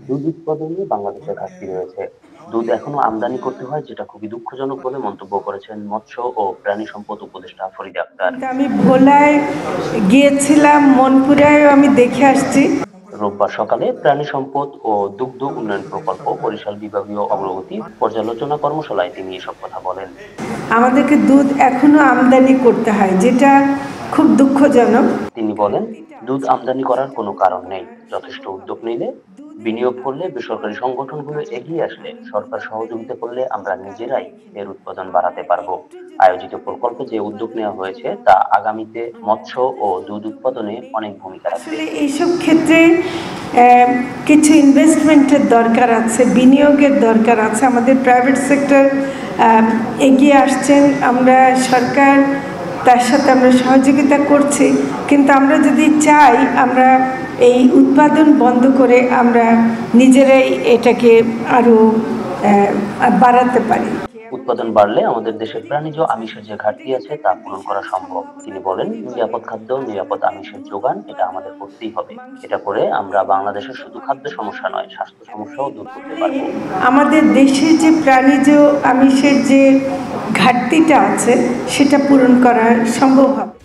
দুধ উৎপাদনে বাংলাদেশের ঘাটতি রয়েছে। দুধ এখনো আমদানি করতে হয়, যেটা খুবই দুঃখজনক বলে মন্তব্য করেছেন মৎস্য ও প্রাণী সম্পদ উপদেষ্টা ফরিদা আক্তার। কিন্তু আমি ভোলায় গিয়েছিলাম, মনপুরায় আমি দেখে আসছি। রোববার সকালে প্রাণী সম্পদ ও দুগ্ধ উন্নয়ন প্রকল্প বরিশাল বিভাগীয় অগ্রগতি পর্যালোচনা কর্মশালায় তিনি এসব কথা বলেন। আমাদেরকে দুধ এখনো আমদানি করতে হয়, যেটা খুব দুঃখজনক। তিনি বলেন, দুধ আমদানি করার কোনো কারণ নেই। যথেষ্ট উদ্যোগ নিলে, বিনিয়োগ করলে, বেসরকারি সংগঠনগুলো এগিয়ে আসলে, সরকার সহযোগিতা করলে আমরা নিজেরাই এর উৎপাদন বাড়াতে পারবো। আয়োজিত প্রকল্পে যে উদ্যোগ নেওয়া হয়েছে তা আগামীতে মৎস্য ও দুধ উৎপাদনে অনেক ভূমিকা রাখবে। আসলে এইসব ক্ষেত্রে কিছু ইনভেস্টমেন্টের দরকার আছে, বিনিয়োগের দরকার আছে। আমাদের প্রাইভেট সেক্টর এগিয়ে আসছেন, আমরা সরকার তার সাথে আমরা সহযোগিতা করছি, কিন্তু আমরা যদি চাই আমরা এই উৎপাদন বন্ধ করে আমরা নিজেরাই এটাকে আরো বাড়াতে পারি। উৎপাদন বাড়লে আমাদের দেশের প্রাণীজ আমিষের যে ঘাটতি আছে তা পূরণ করা সম্ভব। তিনি বলেন, নিরাপদ খাদ্য, নিরাপদ আমিষের যোগান এটা আমাদের করতেই হবে। এটা করে আমরা বাংলাদেশের শুধু খাদ্য সমস্যা নয়, স্বাস্থ্য সমস্যাও দূর করতে পারবো। আমাদের দেশে যে প্রাণীজ আমিষের যে ঘাটতিটা আছে সেটা পূরণ করা সম্ভব হবে।